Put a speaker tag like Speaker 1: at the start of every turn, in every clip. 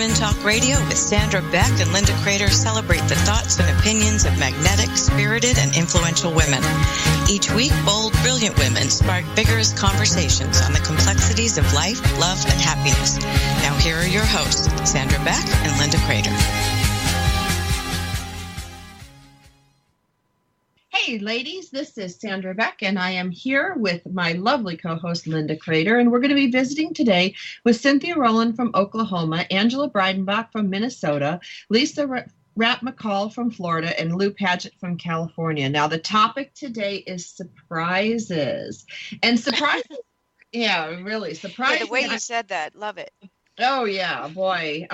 Speaker 1: Women Talk Radio with Sandra Beck and Linda Crater celebrate the thoughts and opinions of magnetic, spirited, and influential women. Each week, bold, brilliant women spark vigorous conversations on the complexities of life, love, and happiness. Now here are your hosts, Sandra Beck and Linda Crater.
Speaker 2: Hey ladies, this is Sandra Beck and I am here with my lovely co-host Linda Crater, and we're going to be visiting today with Cynthia Rowland from Oklahoma, Angela Breidenbach from Minnesota, Lisa Rapp McCall from Florida, and Lou Padgett from California. Now the topic today is surprises. And surprises, yeah, really, surprises.
Speaker 3: Yeah, the way you said that, love it.
Speaker 2: Oh yeah, boy.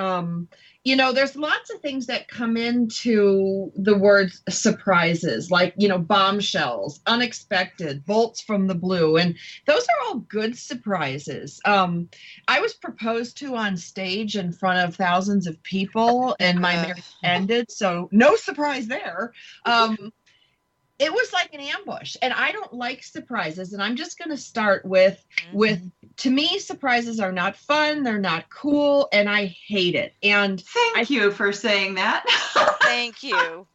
Speaker 2: You know, there's lots of things that come into the word surprises, like, you know, bombshells, unexpected, bolts from the blue. And those are all good surprises. I was proposed to on stage in front of thousands of people and my marriage ended. So no surprise there. It was like an ambush, and I don't like surprises. And I'm just going to start with, to me, surprises are not fun. They're not cool, and I hate it. And
Speaker 4: thank you for saying that.
Speaker 3: Thank you.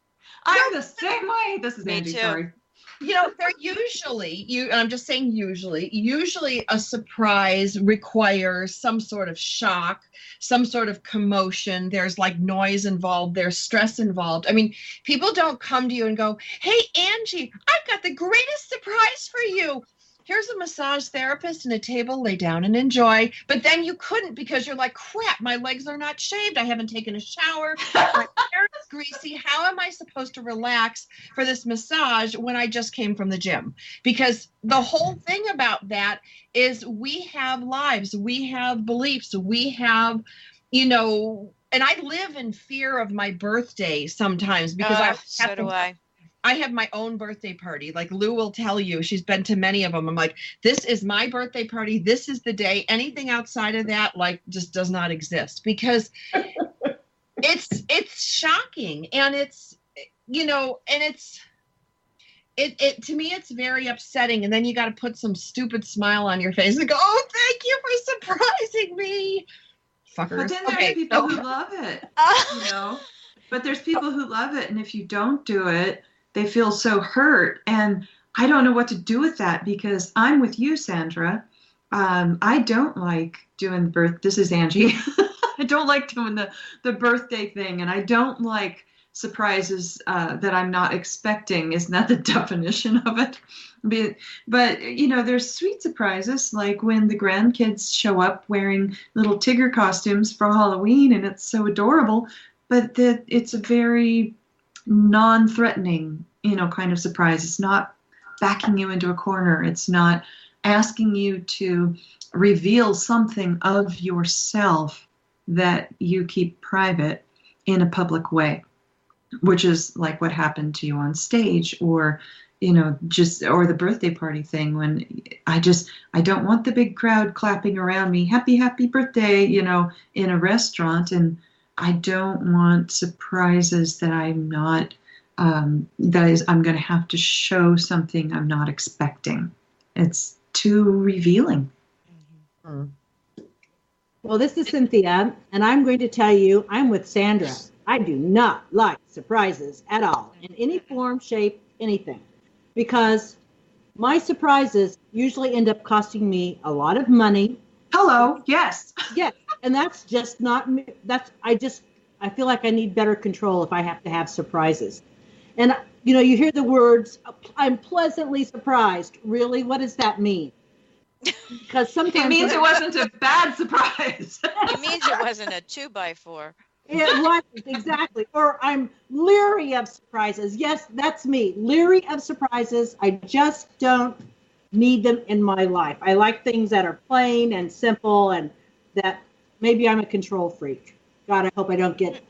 Speaker 4: I'm the same way. This is Angie, sorry.
Speaker 2: You know, they're usually, I'm just saying usually a surprise requires some sort of shock, some sort of commotion. There's like noise involved. There's stress involved. I mean, people don't come to you and go, hey, Angie, I've got the greatest surprise for you. Here's a massage therapist and a table, lay down and enjoy. But then you couldn't because you're like, crap, my legs are not shaved. I haven't taken a shower. My hair is greasy. How am I supposed to relax for this massage when I just came from the gym? Because the whole thing about that is we have lives, we have beliefs, we have, you know, and I live in fear of my birthday sometimes because I have my own birthday party. Like Lou will tell you, she's been to many of them. I'm like, this is my birthday party. This is the day. Anything outside of that, like, just does not exist because it's shocking. And it's, you know, and it to me, it's very upsetting. And then you got to put some stupid smile on your face and go, oh, thank you for surprising me. Fuckers.
Speaker 4: But then there's people who love it, you know, but there's people who love it. And if you don't do it, they feel so hurt, and I don't know what to do with that because I'm with you, Sandra. I don't like doing this is Angie. I don't like doing the birthday thing, and I don't like surprises that I'm not expecting. Isn't that the definition of it? But you know, there's sweet surprises, like when the grandkids show up wearing little Tigger costumes for Halloween, and it's so adorable, but it's a very non-threatening, you know, kind of surprise. It's not backing you into a corner. It's not asking you to reveal something of yourself that you keep private in a public way, which is like what happened to you on stage, or, you know, or the birthday party thing when I don't want the big crowd clapping around me, happy birthday, you know, in a restaurant. And I don't want surprises that I'm not, I'm going to have to show something I'm not expecting. It's too revealing.
Speaker 5: Mm-hmm. Well, this is Cynthia, and I'm going to tell you I'm with Sandra. I do not like surprises at all, in any form, shape, anything, because my surprises usually end up costing me a lot of money.
Speaker 4: Hello, yes.
Speaker 5: Yes, and that's just not me. I feel like I need better control if I have to have surprises. And, you know, you hear the words, I'm pleasantly surprised. Really? What does that mean? Because sometimes
Speaker 4: it means it wasn't a bad surprise.
Speaker 3: It means it wasn't a 2x4.
Speaker 5: It wasn't, exactly. Or I'm leery of surprises. Yes, that's me. Leery of surprises. I just don't need them in my life. I like things that are plain and simple, and that maybe I'm a control freak. God, I hope I don't get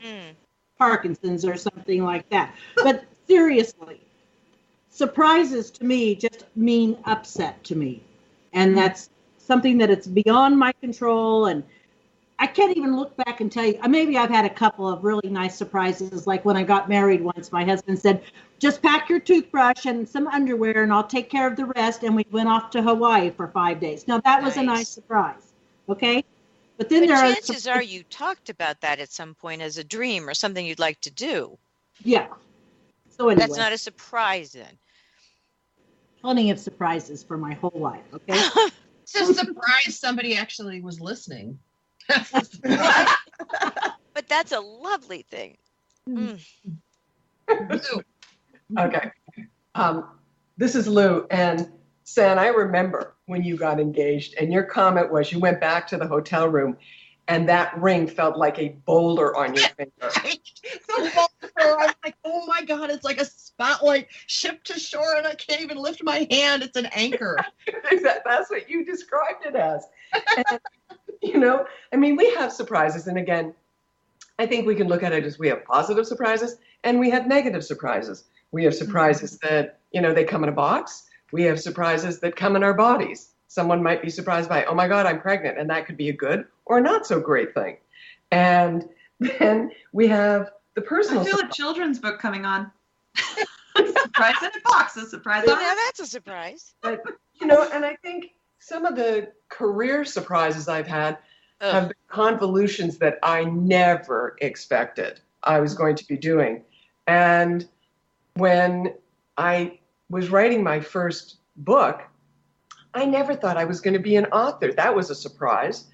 Speaker 5: Parkinson's or something like that. But seriously, surprises to me just mean upset to me. And that's something that it's beyond my control. And I can't even look back and tell you, maybe I've had a couple of really nice surprises. Like when I got married once, my husband said, just pack your toothbrush and some underwear and I'll take care of the rest. And we went off to Hawaii for 5 days. Now that was a nice surprise. Okay. But then
Speaker 3: But
Speaker 5: there are
Speaker 3: chances are you talked about that at some point as a dream or something you'd like to do.
Speaker 5: yeah. So anyway,
Speaker 3: That's not a surprise then.
Speaker 5: plenty of surprises for my whole life. Okay.
Speaker 2: It's a surprise somebody actually was listening.
Speaker 3: But that's a lovely thing. Mm.
Speaker 6: Okay. This is Lou. And San, I remember when you got engaged and your comment was you went back to the hotel room and that ring felt like a boulder on your finger.
Speaker 2: The boulder, I'm like, oh my God, it's like a spotlight shipped to shore and I can't even lift my hand. It's an anchor.
Speaker 6: That's what you described it as. And, I mean, we have surprises. And again, I think we can look at it as we have positive surprises and we have negative surprises. We have surprises that, they come in a box. We have surprises that come in our bodies. Someone might be surprised by, oh my God, I'm pregnant. And that could be a good or not so great thing. And then we have the personal
Speaker 4: I feel
Speaker 6: surprise.
Speaker 4: a children's book coming on. Surprise in a box, a surprise
Speaker 3: Now
Speaker 4: on
Speaker 3: that's a surprise.
Speaker 6: But, and I think some of the career surprises I've had have been convolutions that I never expected I was going to be doing. And when I was writing my first book, I never thought I was going to be an author. That was a surprise.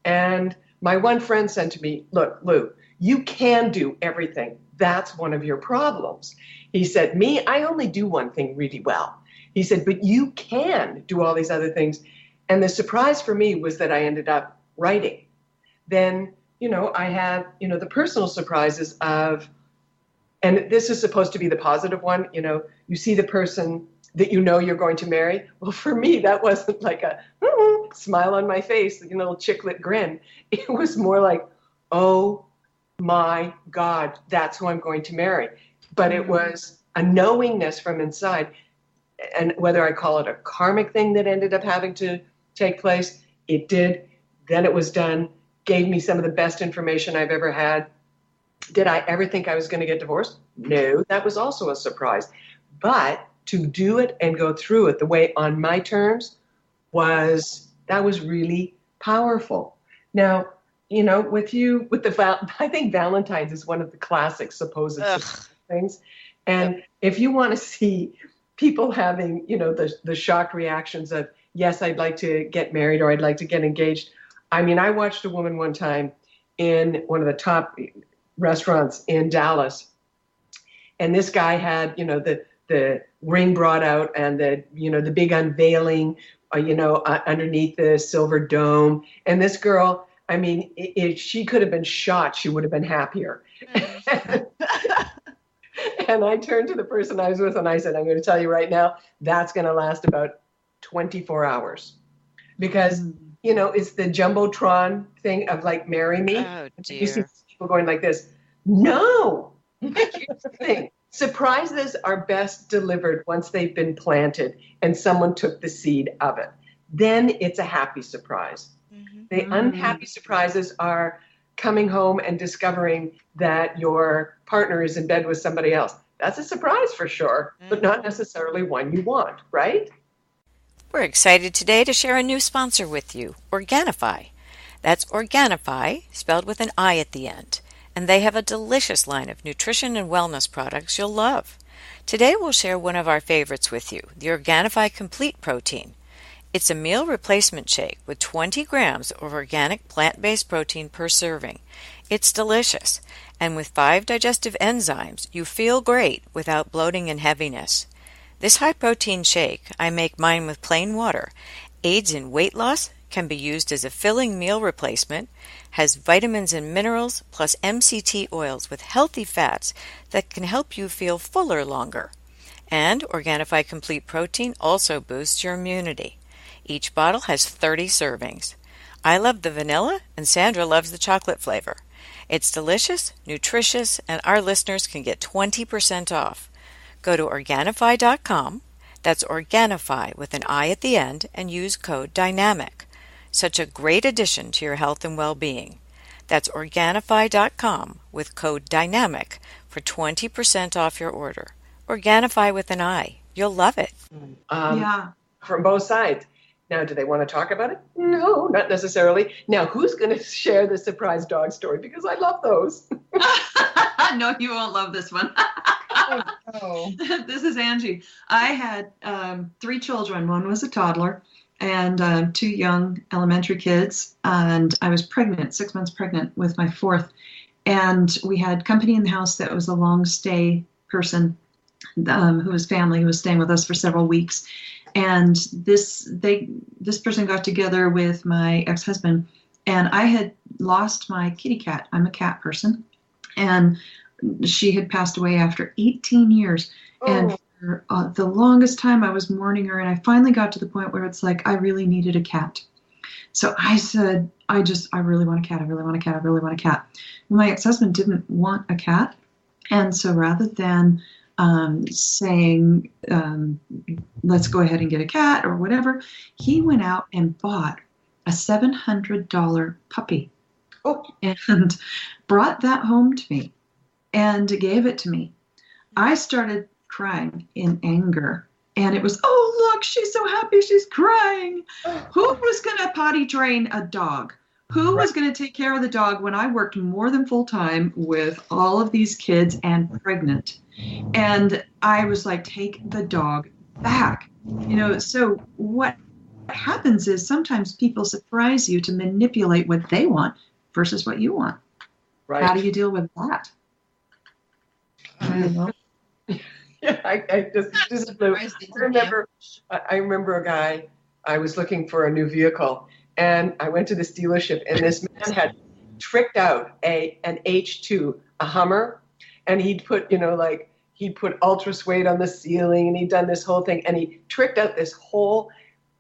Speaker 6: And my one friend said to me, look, Lou, you can do everything. That's one of your problems. He said, me, I only do one thing really well. He said, but you can do all these other things. And the surprise for me was that I ended up writing. Then, I had, the personal surprises of, and this is supposed to be the positive one, you see the person that you're going to marry. Well, for me, that wasn't like a smile on my face, little chicklet grin. It was more like, oh my God, that's who I'm going to marry. But it was a knowingness from inside. And whether I call it a karmic thing that ended up having to take place, it did. Then it was done, gave me some of the best information I've ever had. Did I ever think I was going to get divorced? No, that was also a surprise. But to do it and go through it the way on my terms was really powerful. Now, I think Valentine's is one of the classic supposed things. And if you want to see people having, the shock reactions of, yes, I'd like to get married or I'd like to get engaged. I mean, I watched a woman one time in one of the top restaurants in Dallas. And this guy had, the ring brought out and the big unveiling, underneath the silver dome. And this girl, I mean, if she could have been shot, she would have been happier. And I turned to the person I was with and I said, I'm going to tell you right now, that's going to last about 24 hours. Because, it's the Jumbotron thing of like, marry me.
Speaker 3: Oh, dear.
Speaker 6: You see people going like this. No. Here's the thing. Surprises are best delivered once they've been planted and someone took the seed of it. Then it's a happy surprise.
Speaker 3: Mm-hmm.
Speaker 6: The unhappy surprises are coming home and discovering that your partner is in bed with somebody else. That's a surprise for sure, but not necessarily one you want, right?
Speaker 3: We're excited today to share a new sponsor with you, Organifi. That's Organifi, spelled with an I at the end. And they have a delicious line of nutrition and wellness products you'll love. Today we'll share one of our favorites with you, the Organifi Complete Protein. It's a meal replacement shake with 20 grams of organic plant-based protein per serving. It's delicious, and with 5 digestive enzymes, you feel great without bloating and heaviness. This high-protein shake, I make mine with plain water, aids in weight loss, can be used as a filling meal replacement, has vitamins and minerals, plus MCT oils with healthy fats that can help you feel fuller longer. And Organifi Complete Protein also boosts your immunity. Each bottle has 30 servings. I love the vanilla, and Sandra loves the chocolate flavor. It's delicious, nutritious, and our listeners can get 20% off. Go to Organifi.com, that's Organifi with an I at the end, and use code DYNAMIC. Such a great addition to your health and well-being. That's Organifi.com with code DYNAMIC for 20% off your order. Organifi with an I. You'll love it.
Speaker 6: From both sides. Now, do they want to talk about it? No, not necessarily. Now, who's going to share the surprise dog story? Because I love those.
Speaker 4: No, you won't love this one.
Speaker 2: Oh.
Speaker 4: This is Angie. I had 3 children. One was a toddler and 2 young elementary kids. And I was pregnant, 6 months pregnant with my 4th. And we had company in the house that was a long stay person who was family, who was staying with us for several weeks. And this person got together with my ex-husband, and I had lost my kitty cat. I'm a cat person, and she had passed away after 18 years. Oh. And for the longest time, I was mourning her, and I finally got to the point where it's like I really needed a cat. So I said, I really want a cat. I really want a cat. I really want a cat. My ex-husband didn't want a cat, and so rather than saying, let's go ahead and get a cat or whatever, he went out and bought a $700 puppy and brought that home to me and gave it to me. I started crying in anger, and it was, oh, look, she's so happy she's crying. Who was going to potty train a dog? Who was going to take care of the dog when I worked more than full time with all of these kids and pregnant? And I was like, take the dog back. So what happens is sometimes people surprise you to manipulate what they want versus what you want. Right. How do you deal with that?
Speaker 6: Yeah, I remember a guy, I was looking for a new vehicle, and I went to this dealership, and this man had tricked out an H2, a Hummer, and he'd put, he'd put ultra suede on the ceiling, and he'd done this whole thing, and he tricked out this whole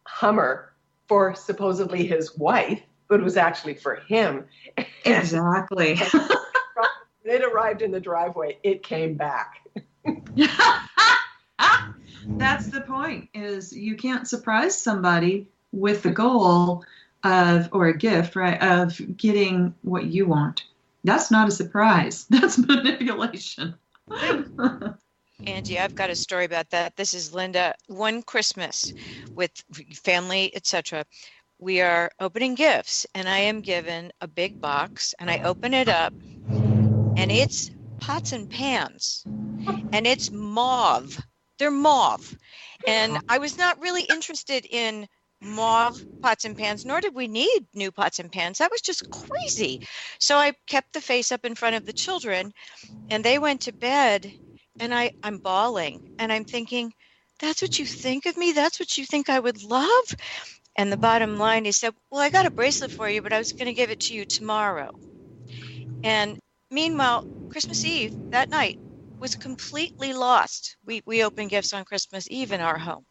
Speaker 6: Hummer for supposedly his wife, but it was actually for him.
Speaker 4: Exactly.
Speaker 6: It arrived in the driveway. It came back.
Speaker 4: That's the point, is you can't surprise somebody with the goal of, or a gift, right, of getting what you want. That's not a surprise. That's manipulation.
Speaker 3: Angie, I've got a story about that. This is Linda. One Christmas with family, etc., we are opening gifts, and I am given a big box, and I open it up, and it's pots and pans, and it's mauve. They're mauve. And I was not really interested in mauve pots and pans, nor did we need new pots and pans. That was just crazy. So I kept the face up in front of the children, and they went to bed, and I'm bawling, and I'm thinking, that's what you think of me? That's what you think I would love? And the bottom line, he said, well, I got a bracelet for you, but I was going to give it to you tomorrow. And meanwhile, Christmas Eve, that night, was completely lost. We opened gifts on Christmas Eve in our home.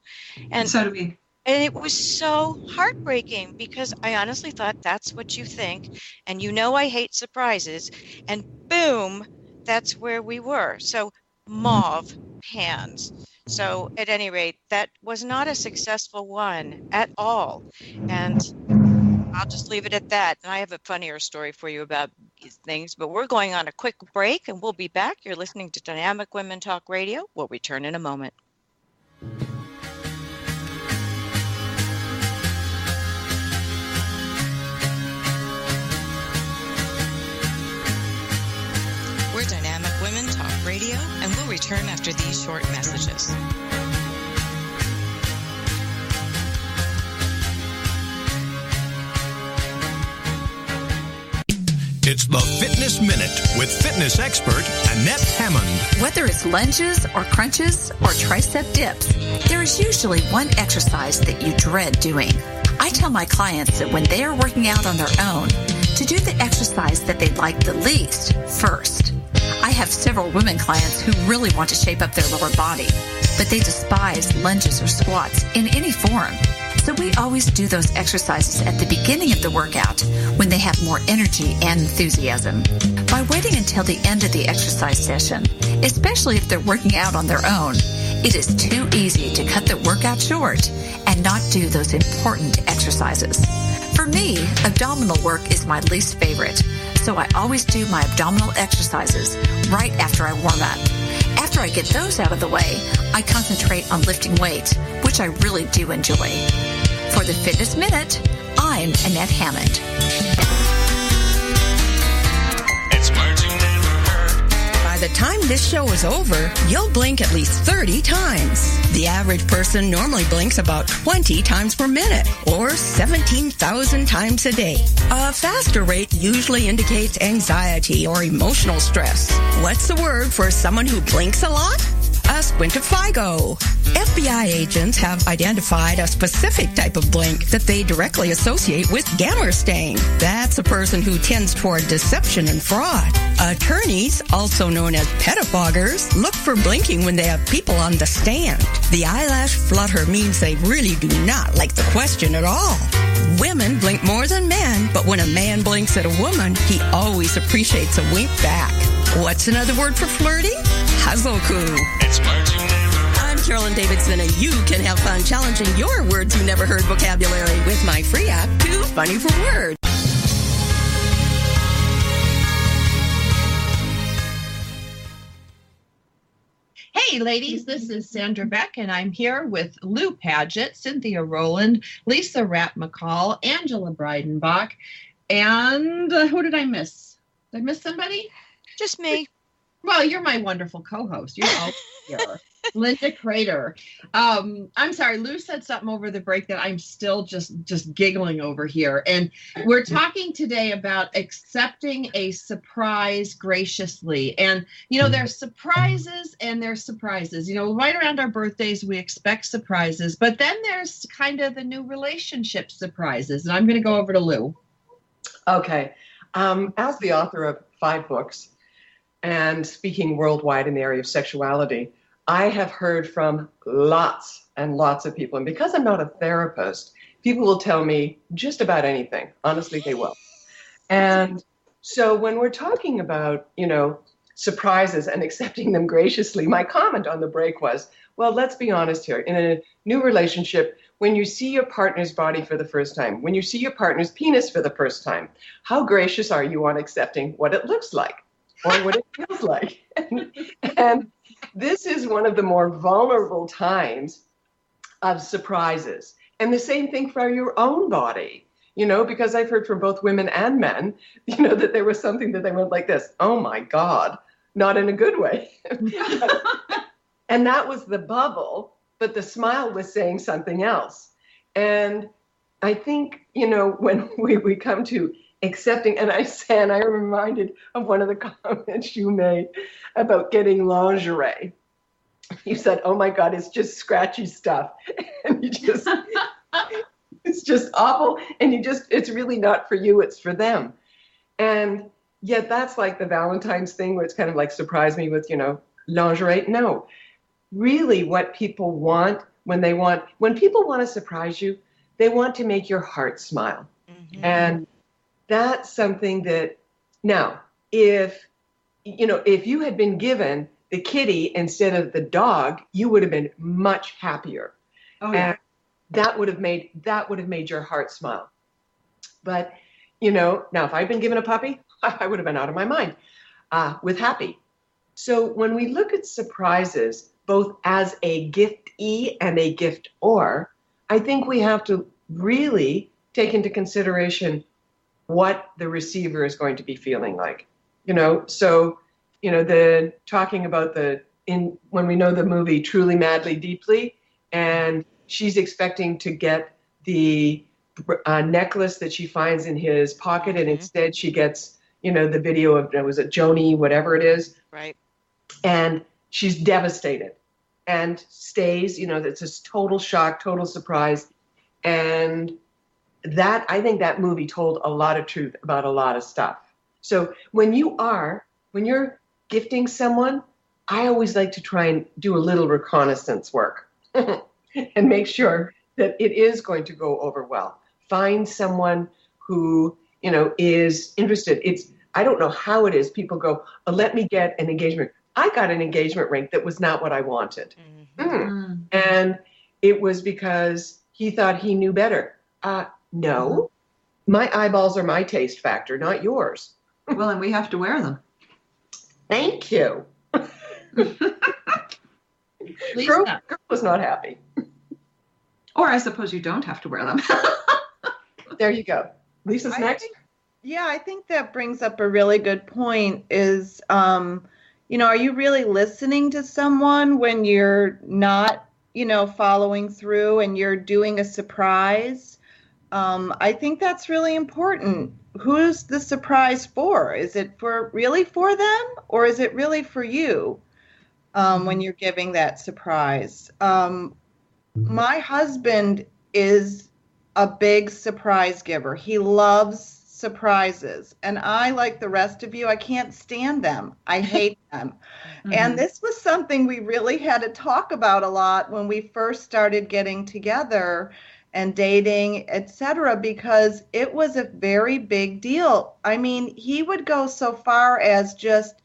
Speaker 3: And
Speaker 4: so do we.
Speaker 3: And it was so heartbreaking because I honestly thought that's what you think. And I hate surprises. And boom, that's where we were. So mauve pans. So at any rate, that was not a successful one at all. And I'll just leave it at that. And I have a funnier story for you about these things, but we're going on a quick break and we'll be back. You're listening to Dynamic Women Talk Radio. We'll return in a moment.
Speaker 1: We're Dynamic Women Talk Radio, and we'll return after these short messages.
Speaker 7: It's the Fitness Minute with fitness expert Annette Hammond.
Speaker 8: Whether it's lunges or crunches or tricep dips, there is usually one exercise that you dread doing. I tell my clients that when they are working out on their own, to do the exercise that they like the least first. I have several women clients who really want to shape up their lower body, but they despise lunges or squats in any form. So we always do those exercises at the beginning of the workout when they have more energy and enthusiasm. By waiting until the end of the exercise session, especially if they're working out on their own, it is too easy to cut the workout short and not do those important exercises. For me, abdominal work is my least favorite, so I always do my abdominal exercises right after I warm up. After I get those out of the way, I concentrate on lifting weights, which I really do enjoy. For the Fitness Minute, I'm Annette Hammond.
Speaker 9: By the time this show is over, you'll blink at least 30 times. The average person normally blinks about 20 times per minute, or 17,000 times a day. A faster rate usually indicates anxiety or emotional stress. What's the word for someone who blinks a lot? A squintifigo. FBI agents have identified a specific type of blink that they directly associate with Gammerstang. That's a person who tends toward deception and fraud. Attorneys, also known as pettifoggers, look for blinking when they have people on the stand. The eyelash flutter means they really do not like the question at all. Women blink more than men, but when a man blinks at a woman, he always appreciates a wink back. What's another word for flirting? Hazoku. I'm Carolyn Davidson, and you can have fun challenging your words you never heard vocabulary with my free app, Too Funny for Words.
Speaker 2: Hey, ladies, this is Sandra Beck, and I'm here with Lou Paget, Cynthia Rowland, Lisa Rapp McCall, Angela Breidenbach, and who did I miss? Did I miss somebody?
Speaker 3: Just me.
Speaker 2: Well, you're my wonderful co-host. You're all here. Linda Crater. I'm sorry, Lou said something over the break that I'm still just giggling over here. And we're talking today about accepting a surprise graciously. And, you know, there's surprises and there's surprises. You know, right around our birthdays, we expect surprises. But then there's kind of the new relationship surprises. And I'm going to go over to Lou.
Speaker 6: Okay. As the author of 5 books and speaking worldwide in the area of sexuality, I have heard from lots and lots of people. And because I'm not a therapist, people will tell me just about anything. Honestly, they will. And so when we're talking about, you know, surprises and accepting them graciously, my comment on the break was, well, let's be honest here. In a new relationship, when you see your partner's body for the first time, when you see your partner's penis for the first time, how gracious are you on accepting what it looks like or what it feels like? And this is one of the more vulnerable times of surprises. And the same thing for your own body, you know, because I've heard from both women and men, you know, that there was something that they went like this, oh my God, not in a good way. And that was the bubble, but the smile was saying something else. And I think, you know, when we come to accepting, and I'm reminded of one of the comments you made about getting lingerie. You said, oh my God, it's just scratchy stuff. And you just, it's just awful. And it's really not for you, it's for them. And yet that's like the Valentine's thing where it's kind of like surprise me with, you know, lingerie. No, really what people want when people want to surprise you, they want to make your heart smile. Mm-hmm. And that's something that, now, if you had been given the kitty instead of the dog, you would have been much happier. Oh, yeah. And that would have made your heart smile. But, you know, now if I'd been given a puppy, I would have been out of my mind with happy. So when we look at surprises, both as a giftee and a giftor, I think we have to really take into consideration what the receiver is going to be feeling like. You know, so, you know, talking about when we know the movie Truly, Madly, Deeply, and she's expecting to get the necklace that she finds in his pocket, and instead she gets, you know, the video of, was it Joni, whatever it is.
Speaker 3: Right.
Speaker 6: And she's devastated and stays, you know, it's this total shock, total surprise. And I think that movie told a lot of truth about a lot of stuff. So when you're gifting someone, I always like to try and do a little reconnaissance work and make sure that it is going to go over well. Find someone who, you know, is interested. I don't know how it is. People go, oh, let me get an engagement. I got an engagement ring that was not what I wanted. Mm-hmm. And it was because he thought he knew better. No, my eyeballs are my taste factor, not yours.
Speaker 4: Well, and we have to wear them.
Speaker 6: Thank you. Girl was not happy.
Speaker 4: Or I suppose you don't have to wear them.
Speaker 6: There you go. Lisa's next.
Speaker 10: I think that brings up a really good point is, are you really listening to someone when you're not, following through and you're doing a surprise? I think that's really important. Who's the surprise for? Is it really for them, or is it really for you when you're giving that surprise? My husband is a big surprise giver. He loves surprises. And I, like the rest of you, I can't stand them. I hate them. And this was something we really had to talk about a lot when we first started getting together and dating, etc., because it was a very big deal. I mean, he would go so far as just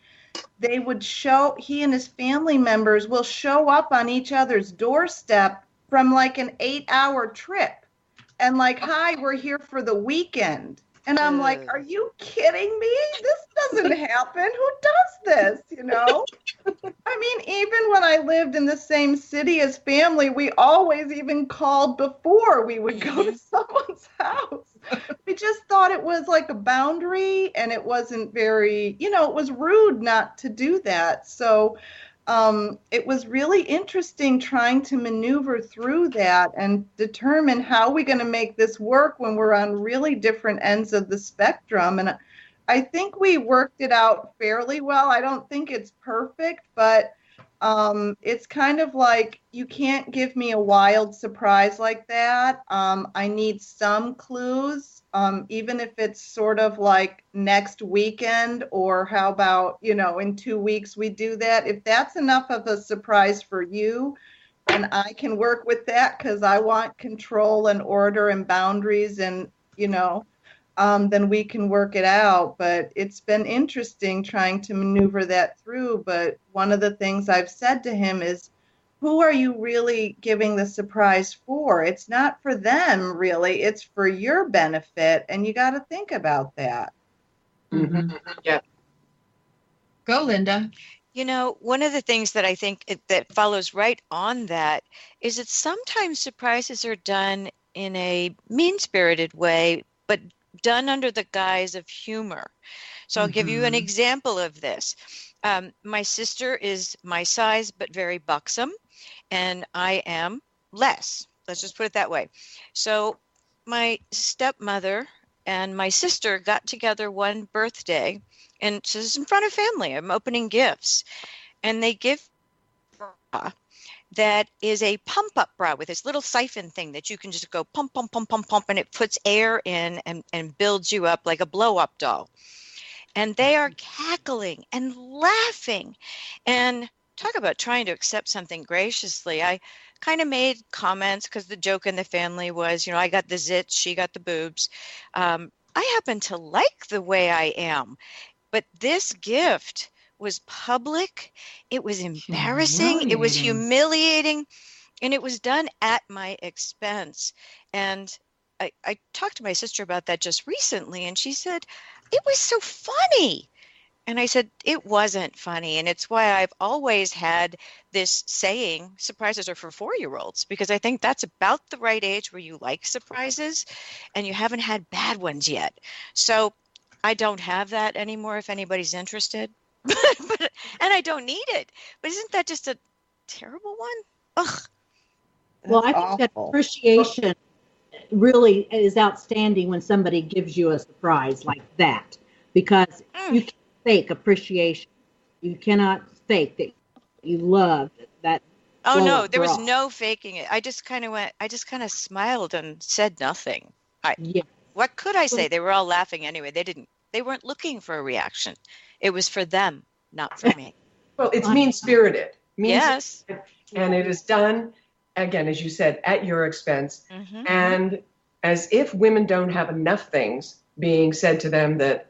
Speaker 10: he and his family members will show up on each other's doorstep from like an 8-hour trip and like, hi, we're here for the weekend. And I'm like, are you kidding me? This doesn't happen. Who does this, I mean, even when I lived in the same city as family, we always even called before we would go to someone's house. We just thought it was like a boundary, and it wasn't very, it was rude not to do that. So it was really interesting trying to maneuver through that and determine how we're going to make this work when we're on really different ends of the spectrum. And I think we worked it out fairly well. I don't think it's perfect, but it's kind of like, you can't give me a wild surprise like that. I need some clues, even if it's sort of like next weekend, or how about, in 2 weeks we do that. If that's enough of a surprise for you, and I can work with that because I want control and order and boundaries and, then we can work it out. But it's been interesting trying to maneuver that through. But one of the things I've said to him is, who are you really giving the surprise for? It's not for them, really. It's for your benefit. And you got to think about that.
Speaker 6: Mm-hmm. Yeah.
Speaker 2: Go, Linda.
Speaker 3: One of the things that I think that follows right on that is that sometimes surprises are done in a mean-spirited way, but done under the guise of humor. So I'll give you an example of this. My sister is my size, but very buxom, and I am less. Let's just put it that way. So my stepmother and my sister got together one birthday, and this is in front of family. I'm opening gifts, and they give bra that is a pump-up bra with this little siphon thing that you can just go pump, pump, pump, pump, pump, and it puts air in and builds you up like a blow-up doll. And they are cackling and laughing. And talk about trying to accept something graciously. I kind of made comments because the joke in the family was, I got the zits, she got the boobs. I happen to like the way I am. But this gift was public. It was embarrassing. It was humiliating. And it was done at my expense. And I talked to my sister about that just recently, and she said, it was so funny. And I said, it wasn't funny. And it's why I've always had this saying, surprises are for 4-year-olds, because I think that's about the right age where you like surprises and you haven't had bad ones yet. So I don't have that anymore if anybody's interested. And I don't need it. But isn't that just a terrible one? Ugh.
Speaker 5: Well, I think that appreciation really is outstanding when somebody gives you a surprise like that, because you can't fake appreciation. You cannot fake that you love that.
Speaker 3: Oh no, there was no faking it. I just kind of smiled and said nothing. What could I say? They were all laughing anyway. They weren't looking for a reaction. It was for them, not for me.
Speaker 6: Well, it's mean-spirited.
Speaker 3: Yes.
Speaker 6: And it is done, again, as you said, at your expense. And as if women don't have enough things being said to them that,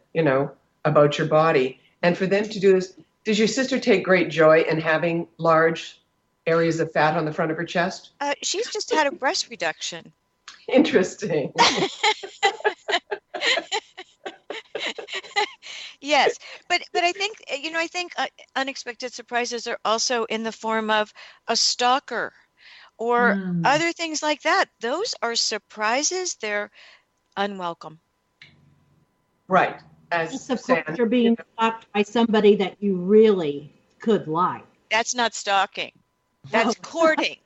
Speaker 6: about your body. And for them to do this, does your sister take great joy in having large areas of fat on the front of her chest?
Speaker 3: She's just had a breast reduction.
Speaker 6: Interesting.
Speaker 3: Yes, but I think unexpected surprises are also in the form of a stalker or other things like that. Those are surprises. They're unwelcome.
Speaker 6: Right.
Speaker 5: Of course, you're being stalked by somebody that you really could like.
Speaker 3: That's not stalking. That's courting.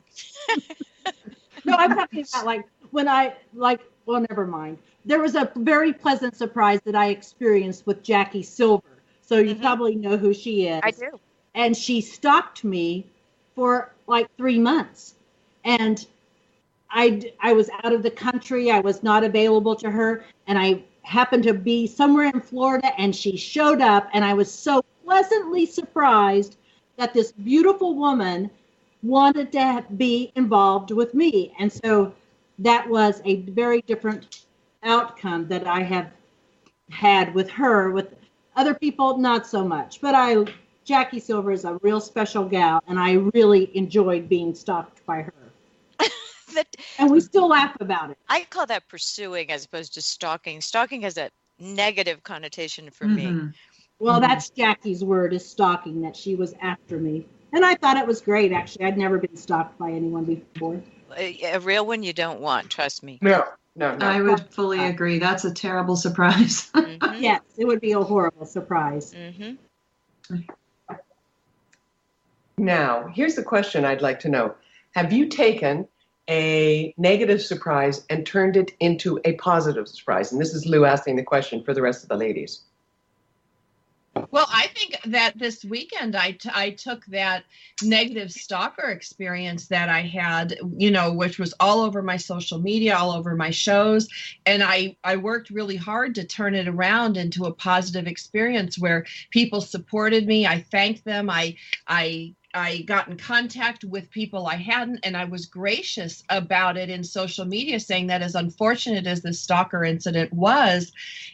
Speaker 5: No, I'm talking about well, never mind. There was a very pleasant surprise that I experienced with Jackie Silver. So you probably know who she is.
Speaker 3: I do.
Speaker 5: And she stalked me for like 3 months. And I was out of the country. I was not available to her. And I happened to be somewhere in Florida, and she showed up. And I was so pleasantly surprised that this beautiful woman wanted to be involved with me. And so that was a very different outcome that I have had with her. With other people, not so much. But Jackie Silver is a real special gal, and I really enjoyed being stalked by her. And we still laugh about it.
Speaker 3: I call that pursuing as opposed to stalking. Stalking has a negative connotation for me.
Speaker 5: Well, that's Jackie's word, is stalking, that she was after me. And I thought it was great, actually. I'd never been stalked by anyone before.
Speaker 3: A real one you don't want, trust me.
Speaker 6: No.
Speaker 4: I would fully agree. That's a terrible surprise.
Speaker 5: Yes, it would be a horrible surprise.
Speaker 6: Now, here's the question I'd like to know. Have you taken a negative surprise and turned it into a positive surprise? And this is Lou asking the question for the rest of the ladies.
Speaker 2: Well, I think that this weekend I took that negative stalker experience that I had, which was all over my social media, all over my shows. And I worked really hard to turn it around into a positive experience where people supported me. I thanked them. I got in contact with people I hadn't, and I was gracious about it in social media, saying that as unfortunate as the stalker incident was,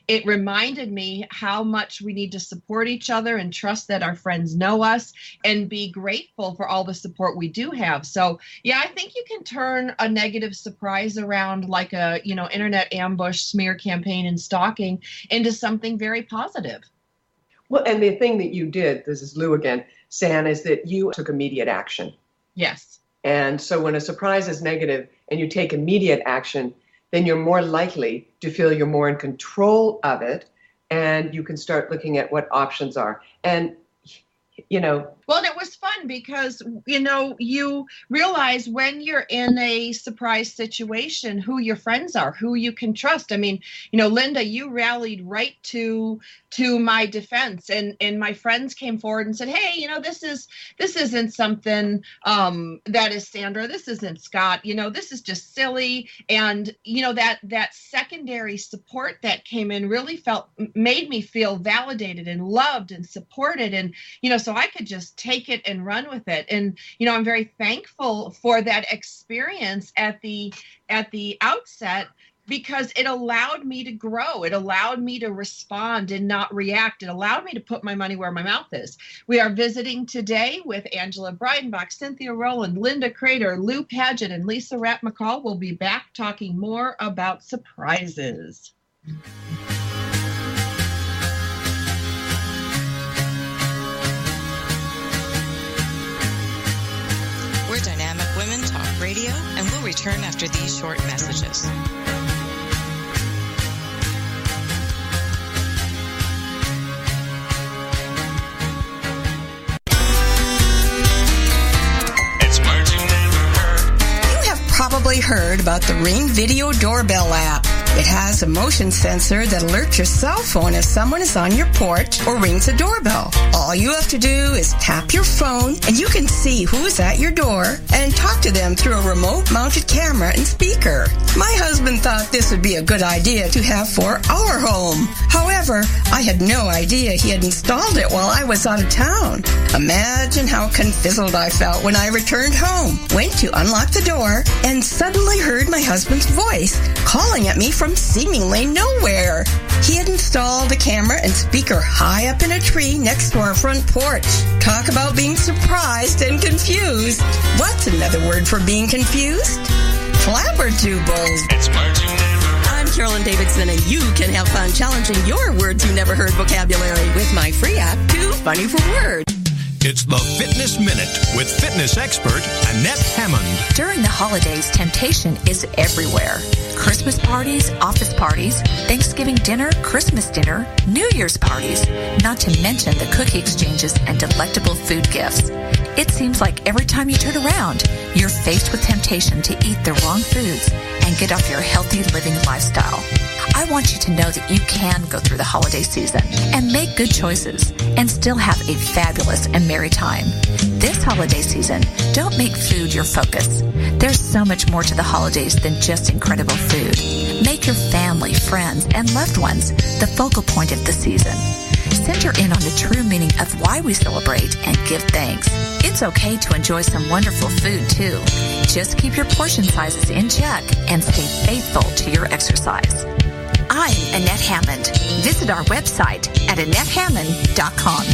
Speaker 2: it reminded me how much we need to support each other and trust that our friends know us and be grateful for all the support we do have. So, yeah, I think you can turn a negative surprise around, like a, internet ambush, smear campaign, and stalking, into something very positive.
Speaker 6: Well, and the thing that you did, this is Lou again, San, is that you took immediate action.
Speaker 2: Yes.
Speaker 6: And so when a surprise is negative and you take immediate action, then you're more likely to feel you're more in control of it, and you can start looking at what options are. And,
Speaker 2: Well, and it was fun because, you realize when you're in a surprise situation who your friends are, who you can trust. I mean, Linda, you rallied right to my defense, and my friends came forward and said, hey, this isn't something that is Sandra. This isn't Scott. This is just silly. And, that secondary support that came in really made me feel validated and loved and supported. And, so I could just take it and run with it. And, I'm very thankful for that experience at the outset, because it allowed me to grow. It allowed me to respond and not react. It allowed me to put my money where my mouth is. We are visiting today with Angela Breidenbach, Cynthia Rowland, Linda Crater, Lou Paget, and Lisa Rapp McCall. We'll be back talking more about surprises.
Speaker 1: We're Dynamic Women Talk Radio, and we'll return after these short messages.
Speaker 9: You have probably heard about the Ring Video Doorbell app. It has a motion sensor that alerts your cell phone if someone is on your porch or rings a doorbell. All you have to do is tap your phone and you can see who's at your door and talk to them through a remote-mounted camera and speaker. My husband thought this would be a good idea to have for our home. However, I had no idea he had installed it while I was out of town. Imagine how confizzled I felt when I returned home, went to unlock the door, and suddenly heard my husband's voice calling at me from seemingly nowhere. He had installed a camera and speaker high up in a tree next to our front porch. Talk about being surprised and confused. What's another word for being confused? Flabbertubles. I'm Carolyn Davidson, and you can have fun challenging your words you never heard vocabulary with my free app, Too Funny for Words.
Speaker 7: It's the Fitness Minute with fitness expert Annette Hammond.
Speaker 8: During the holidays, temptation is everywhere. Christmas parties, office parties, Thanksgiving dinner, Christmas dinner, New Year's parties, not to mention the cookie exchanges and delectable food gifts. It seems like every time you turn around, you're faced with temptation to eat the wrong foods and get off your healthy living lifestyle. I want you to know that you can go through the holiday season and make good choices and still have a fabulous and merry time. This holiday season, don't make food your focus. There's so much more to the holidays than just incredible food. Make your family, friends, and loved ones the focal point of the season. Center in on the true meaning of why we celebrate and give thanks. It's okay to enjoy some wonderful food, too. Just keep your portion sizes in check and stay faithful to your exercise. I'm Annette Hammond. Visit our website at AnnetteHammond.com.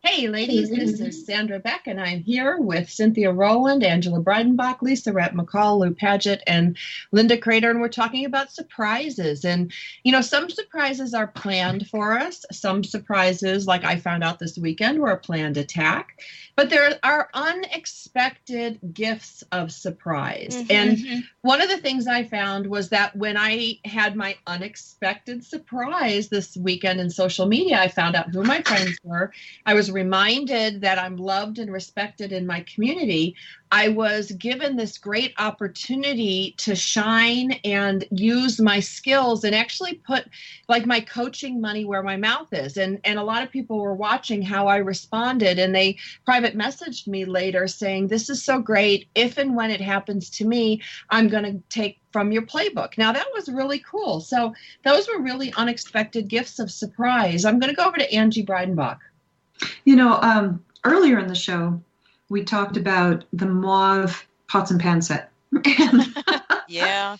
Speaker 2: Hey, ladies, this is Sandra Beck, and I'm here with Cynthia Rowland, Angela Breidenbach, Lisa Rhett McCall, Lou Padgett, and Linda Crater, and we're talking about surprises. And, you know, some surprises are planned for us. Some surprises, like I found out this weekend, were a planned attack. But there are unexpected gifts of surprise. Mm-hmm. And one of the things I found was that when I had my unexpected surprise this weekend in social media, I found out who my friends were. I was reminded that I'm loved and respected in my community. I was given this great opportunity to shine and use my skills and actually put like my coaching money where my mouth is. And a lot of people were watching how I responded, and they private messaged me later saying, this is so great. If and when it happens to me, I'm going to take from your playbook. Now, that was really cool. So those were really unexpected gifts of surprise. I'm going to go over to Angie Breidenbach.
Speaker 4: You know, earlier in the show, we talked about the mauve pots and pan set.
Speaker 3: Yeah.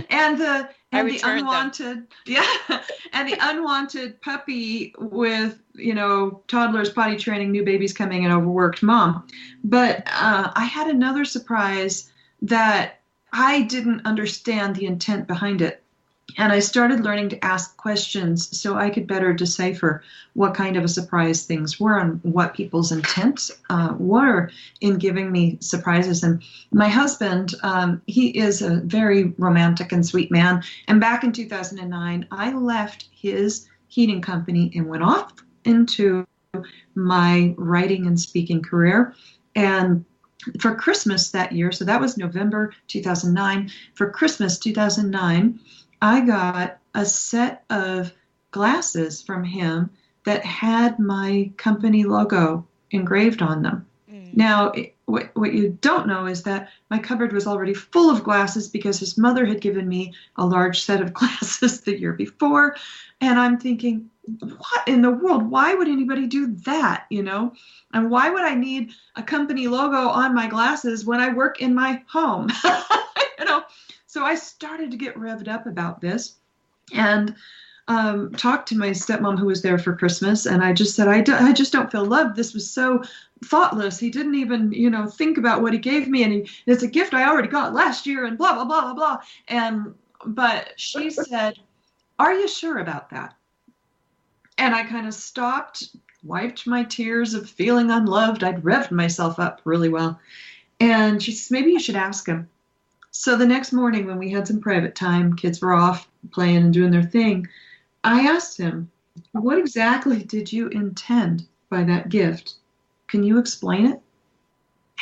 Speaker 4: And the unwanted, and the unwanted puppy with, you know, toddlers potty training, new babies coming, and overworked mom. But I had another surprise that I didn't understand the intent behind it. And I started learning to ask questions so I could better decipher what kind of a surprise things were and what people's intents were in giving me surprises. And my husband, he is a very romantic and sweet man. And back in 2009, I left his heating company and went off into my writing and speaking career. And for Christmas that year, so that was November 2009, for Christmas 2009, I got a set of glasses from him that had my company logo engraved on them. Now, what you don't know is that my cupboard was already full of glasses because his mother had given me a large set of glasses the year before. And I'm thinking, what in the world? Why would anybody do that, you know? And why would I need a company logo on my glasses when I work in my home? You know? So I started to get revved up about this and talked to my stepmom who was there for Christmas. And I just said, I just don't feel loved. This was so thoughtless. He didn't even, you know, think about what he gave me. And it's a gift I already got last year and blah, blah, blah, blah, blah. But she said, are you sure about that? And I kind of stopped, wiped my tears of feeling unloved. I'd revved myself up really well. And she says, maybe you should ask him. So the next morning when we had some private time, kids were off playing and doing their thing, I asked him, what exactly did you intend by that gift? Can you explain it?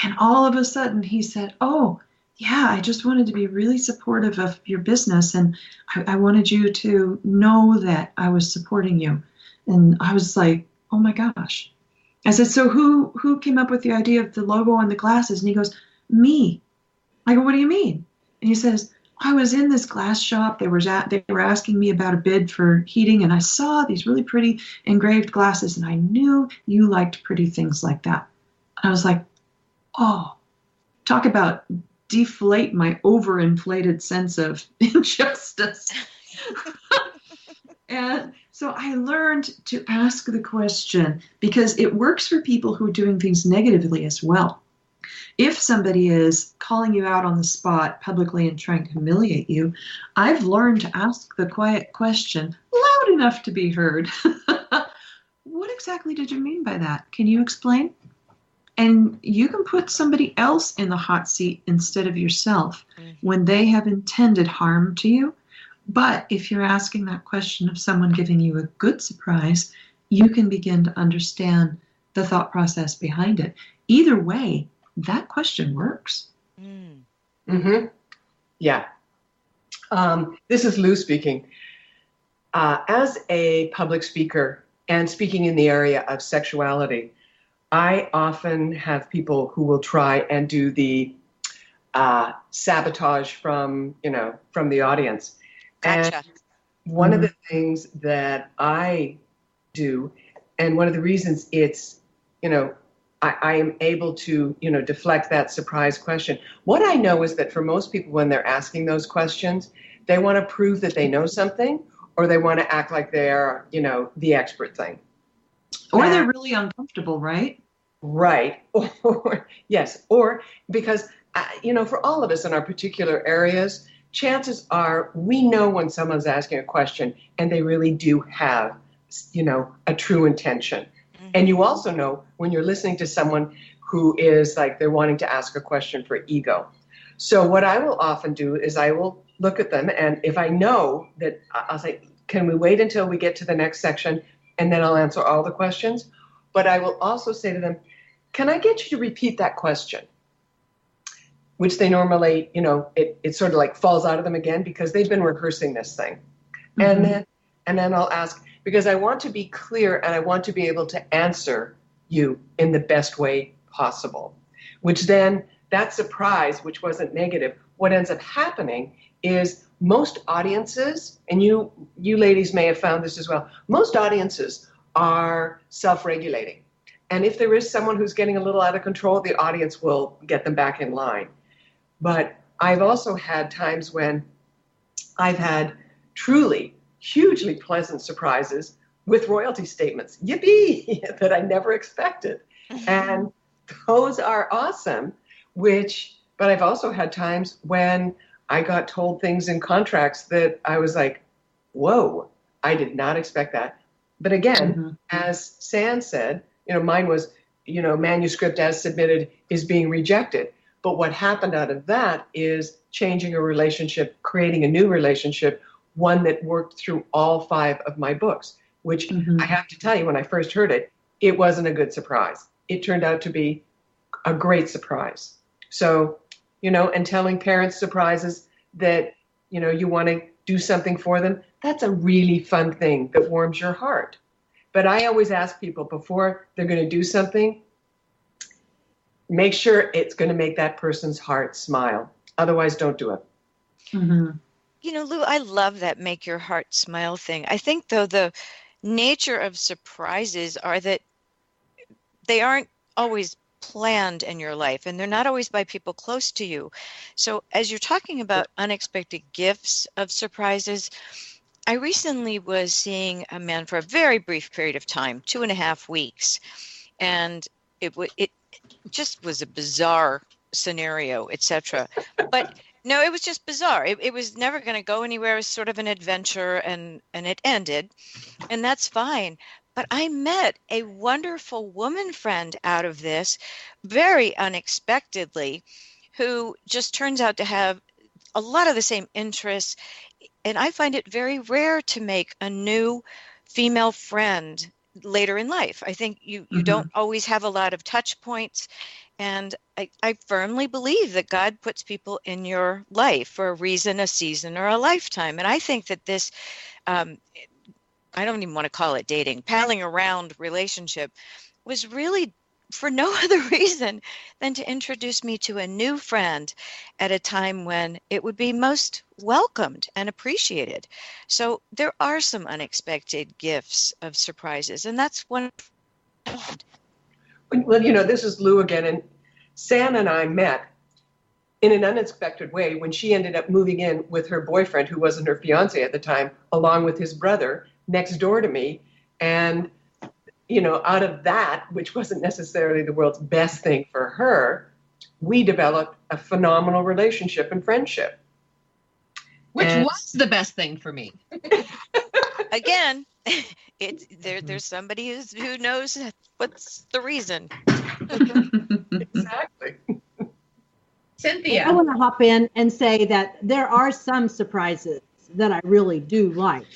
Speaker 4: And all of a sudden he said, oh, yeah, I just wanted to be really supportive of your business. And I wanted you to know that I was supporting you. And I was like, oh my gosh. I said, so who came up with the idea of the logo on the glasses? And he goes, me. I go, what do you mean? And he says, I was in this glass shop. They were asking me about a bid for heating, and I saw these really pretty engraved glasses, and I knew you liked pretty things like that. And I was like, oh, talk about deflate my overinflated sense of injustice. And so I learned to ask the question because it works for people who are doing things negatively as well. If somebody is calling you out on the spot publicly and trying to humiliate you, I've learned to ask the quiet question, loud enough to be heard. What exactly did you mean by that? Can you explain? And you can put somebody else in the hot seat instead of yourself when they have intended harm to you. But if you're asking that question of someone giving you a good surprise, you can begin to understand the thought process behind it. Either way, that question works.
Speaker 6: Yeah. This is Lou speaking. As a public speaker and speaking in the area of sexuality, I often have people who will try and do the sabotage from the audience.
Speaker 3: Gotcha.
Speaker 6: And one of the things that I do, and one of the reasons it's, I am able to, deflect that surprise question. What I know is that for most people, when they're asking those questions, they want to prove that they know something, or they want to act like they're, the expert thing.
Speaker 4: Or they're really uncomfortable, right?
Speaker 6: Right. Yes. Or because, for all of us in our particular areas, chances are we know when someone's asking a question and they really do have, a true intention. And you also know when you're listening to someone who is like they're wanting to ask a question for ego. So what I will often do is I will look at them, and if I know that, I'll say, can we wait until we get to the next section, and then I'll answer all the questions. But I will also say to them, can I get you to repeat that question? Which they normally, it sort of like falls out of them again because they've been rehearsing this thing. And then I'll ask, because I want to be clear and I want to be able to answer you in the best way possible, which then that surprise, which wasn't negative, what ends up happening is most audiences, and you ladies may have found this as well, most audiences are self-regulating. And if there is someone who's getting a little out of control, the audience will get them back in line. But I've also had times when I've had truly hugely pleasant surprises with royalty statements, yippee, that I never expected. And those are awesome, but I've also had times when I got told things in contracts that I was like, whoa, I did not expect that. But again, as San said, mine was, manuscript as submitted is being rejected. But what happened out of that is changing a relationship, creating a new relationship, one that worked through all 5 of my books, which I have to tell you, when I first heard it, it wasn't a good surprise. It turned out to be a great surprise. So, and telling parents surprises that, you want to do something for them, that's a really fun thing that warms your heart. But I always ask people before they're going to do something, make sure it's going to make that person's heart smile. Otherwise, don't do it.
Speaker 3: Lou, I love that make your heart smile thing. I think, though, the nature of surprises are that they aren't always planned in your life, and they're not always by people close to you. So as you're talking about unexpected gifts of surprises, I recently was seeing a man for a very brief period of time, 2.5 weeks, and it just was a bizarre scenario, etc. But no, it was just bizarre. It was never going to go anywhere. It was sort of an adventure, and it ended, and that's fine. But I met a wonderful woman friend out of this very unexpectedly, who just turns out to have a lot of the same interests. And I find it very rare to make a new female friend later in life. I think you don't always have a lot of touch points. And I firmly believe that God puts people in your life for a reason, a season, or a lifetime. And I think that this, I don't even want to call it dating, palling around relationship was really for no other reason than to introduce me to a new friend at a time when it would be most welcomed and appreciated. So there are some unexpected gifts of surprises, and that's one.
Speaker 6: Well, this is Lou again, and San and I met in an unexpected way when she ended up moving in with her boyfriend, who wasn't her fiance at the time, along with his brother next door to me. And out of that, which wasn't necessarily the world's best thing for her, we developed a phenomenal relationship and friendship.
Speaker 2: Which was the best thing for me.
Speaker 3: Again, there's somebody who knows what's the reason.
Speaker 6: Exactly.
Speaker 2: Cynthia.
Speaker 5: I want to hop in and say that there are some surprises that I really do like.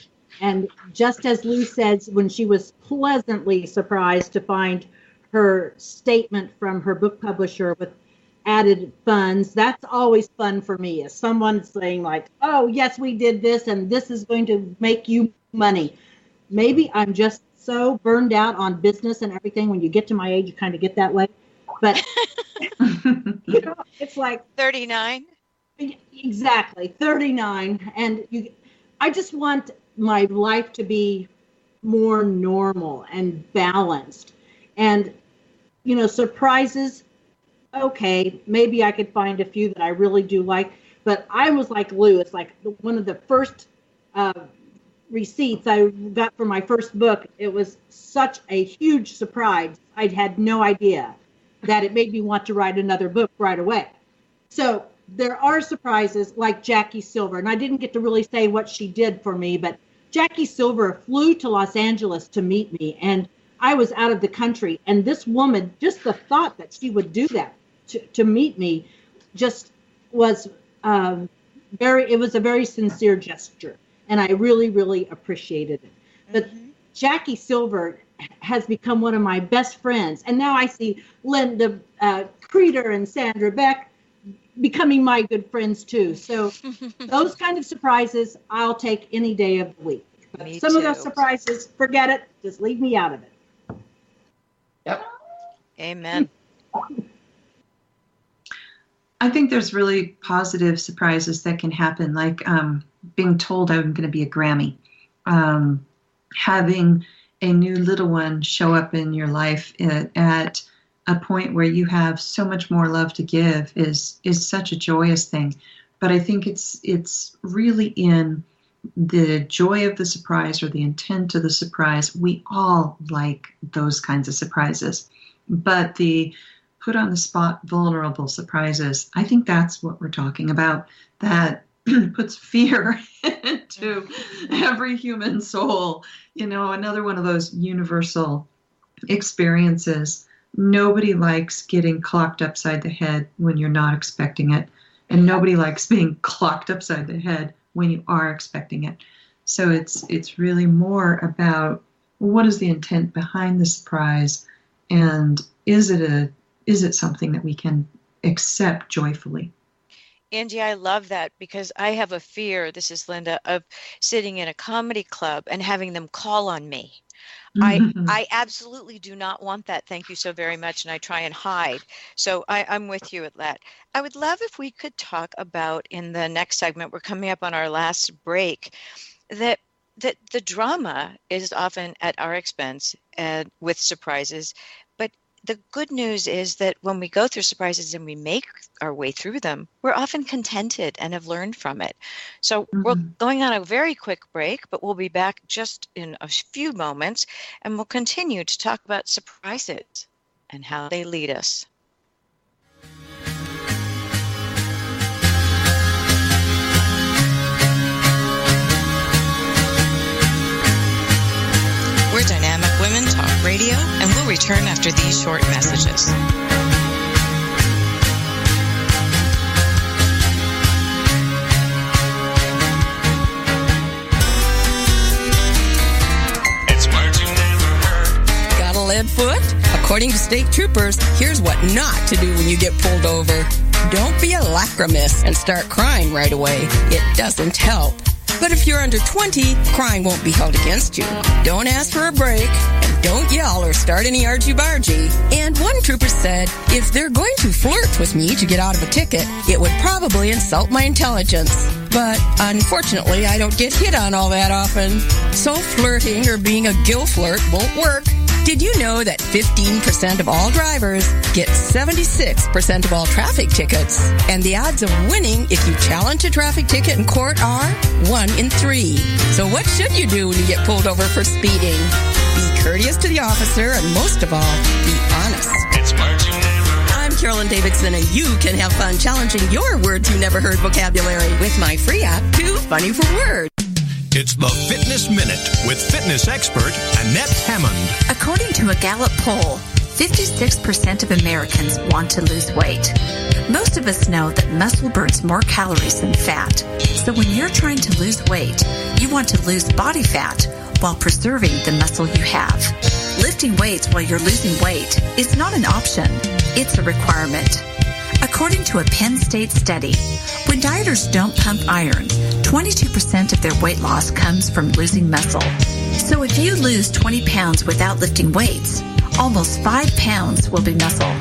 Speaker 5: And just as Lou says, when she was pleasantly surprised to find her statement from her book publisher with added funds, that's always fun for me. As someone saying like, oh, yes, we did this and this is going to make you money. Maybe I'm just so burned out on business and everything. When you get to my age, you kind of get that way. But you know, it's like
Speaker 3: 39.
Speaker 5: Exactly, 39. And I just want my life to be more normal and balanced. And, you know, surprises, okay, maybe I could find a few that I really do like. But I was like Lou. It's like one of the first receipts I got for my first book. It was such a huge surprise. I'd had no idea that it made me want to write another book right away. So there are surprises like Jackie Silver, and I didn't get to really say what she did for me, but Jackie Silver flew to Los Angeles to meet me, and I was out of the country, and this woman, just the thought that she would do that to meet me just was it was a very sincere gesture, and I really, really appreciated it. But Jackie Silver has become one of my best friends. And now I see Linda Creeder and Sandra Beck becoming my good friends too. So those kind of surprises I'll take any day of the week. But some of those surprises, forget it. Just leave me out of it.
Speaker 6: Yep.
Speaker 3: Amen.
Speaker 4: I think there's really positive surprises that can happen, like being told I'm going to be a Grammy, having a new little one show up in your life at a point where you have so much more love to give is such a joyous thing. But I think it's really in the joy of the surprise or the intent of the surprise. We all like those kinds of surprises. But the put on the spot vulnerable surprises, I think that's what we're talking about. That puts fear into every human soul. You know, another one of those universal experiences. Nobody likes getting clocked upside the head when you're not expecting it. And nobody likes being clocked upside the head when you are expecting it. So it's really more about what is the intent behind the surprise, and is it something that we can accept joyfully?
Speaker 3: Angie, I love that, because I have a fear, this is Linda, of sitting in a comedy club and having them call on me. I absolutely do not want that. Thank you so very much. And I try and hide. So I'm with you at that. I would love if we could talk about, in the next segment, we're coming up on our last break, that the drama is often at our expense and with surprises. But the good news is that when we go through surprises and we make our way through them, we're often contented and have learned from it. So we're going on a very quick break, but we'll be back just in a few moments, and we'll continue to talk about surprises and how they lead us.
Speaker 1: We're Dynamic Women Talk Radio, and we'll return after these short messages.
Speaker 7: It's words you never heard.
Speaker 9: Got a lead foot? According to state troopers, here's what not to do when you get pulled over. Don't be a lachrymous and start crying right away. It doesn't help. But if you're under 20, crime won't be held against you. Don't ask for a break, and don't yell or start any argy-bargy. And one trooper said, if they're going to flirt with me to get out of a ticket, it would probably insult my intelligence. But unfortunately, I don't get hit on all that often. So flirting or being a gill flirt won't work. Did you know that 15% of all drivers get 76% of all traffic tickets? And the odds of winning if you challenge a traffic ticket in court are 1 in 3. So what should you do when you get pulled over for speeding? Be courteous to the officer, and most of all, be honest.
Speaker 7: It's words you never heard.
Speaker 9: I'm Carolyn Carolyn Davidson, and you can have fun challenging your words you never heard vocabulary with my free app, Too Funny for Words.
Speaker 7: It's the Fitness Minute with fitness expert Annette Hammond.
Speaker 8: According to a Gallup poll, 56% of Americans want to lose weight. Most of us know that muscle burns more calories than fat. So when you're trying to lose weight, you want to lose body fat while preserving the muscle you have. Lifting weights while you're losing weight is not an option. It's a requirement. According to a Penn State study, when dieters don't pump iron, 22% of their weight loss comes from losing muscle. So if you lose 20 pounds without lifting weights, almost 5 pounds will be muscle.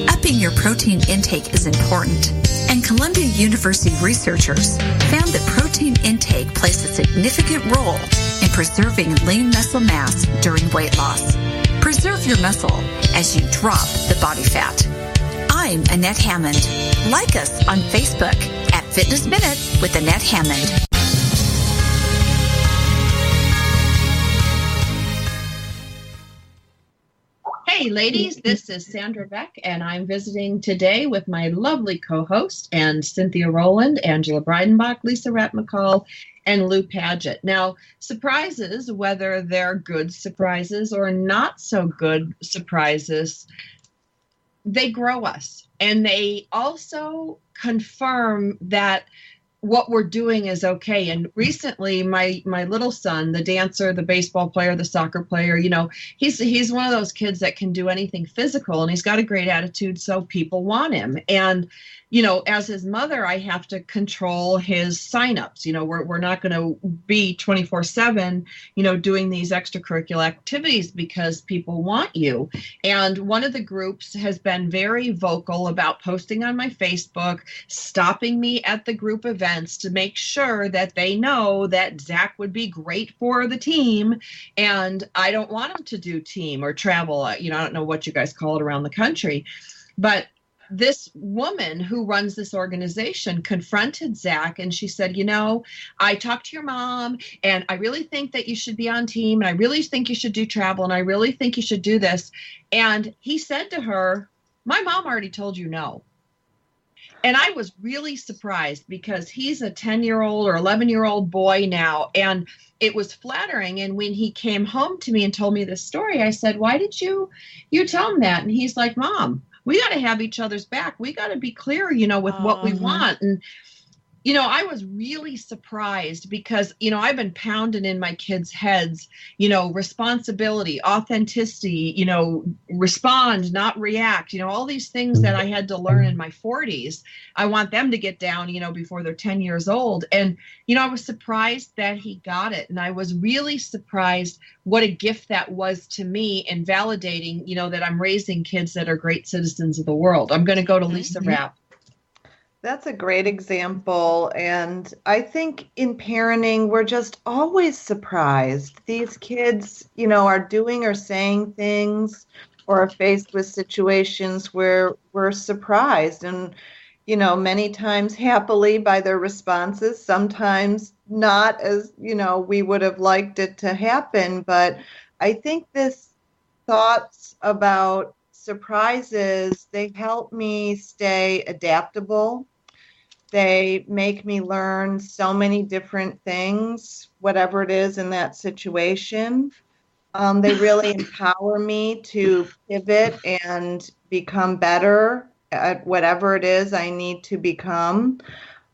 Speaker 8: Upping your protein intake is important, and Columbia University researchers found that protein intake plays a significant role in preserving lean muscle mass during weight loss. Preserve your muscle as you drop the body fat. I'm Annette Hammond. Like us on Facebook at Fitness Minute with Annette Hammond.
Speaker 2: Hey ladies, this is Sandra Beck, and I'm visiting today with my lovely co-host and Cynthia Rowland, Angela Breidenbach, Lisa Rapp-McCall, and Lou Paget. Now, surprises, whether they're good surprises or not so good surprises, they grow us, and they also confirm that what we're doing is okay. And recently, my little son, the dancer, the baseball player, the soccer player, you know, he's one of those kids that can do anything physical, and he's got a great attitude, so people want him. And you know, as his mother, I have to control his signups. You know, we're not going to be 24/7, you know, doing these extracurricular activities because people want you. And one of the groups has been very vocal about posting on my Facebook, stopping me at the group events to make sure that they know that Zach would be great for the team. And I don't want him to do team or travel. You know, I don't know what you guys call it around the country, but this woman who runs this organization confronted Zach, and she said, you know, I talked to your mom, and I really think that you should be on team, and I really think you should do travel, and I really think you should do this. And he said to her, my mom already told you no. And I was really surprised because he's a 10-year-old or 11-year-old boy now, and it was flattering. And when he came home to me and told me this story, I said, why did you tell him that? And he's like, Mom, we got to have each other's back. We got to be clear, you know, with what we want. And, you know, I was really surprised because, you know, I've been pounding in my kids' heads, you know, responsibility, authenticity, you know, respond, not react, you know, all these things that I had to learn in my 40s. I want them to get down, you know, before they're 10 years old. And, you know, I was surprised that he got it. And I was really surprised what a gift that was to me in validating, you know, that I'm raising kids that are great citizens of the world. I'm going to go to Lisa Rapp.
Speaker 10: That's a great example. And I think in parenting, we're just always surprised. These kids, you know, are doing or saying things or are faced with situations where we're surprised. And, you know, many times happily by their responses, sometimes not as, you know, we would have liked it to happen. But I think this thoughts about surprises, they help me stay adaptable. They make me learn so many different things, whatever it is in that situation. They really empower me to pivot and become better at whatever it is I need to become.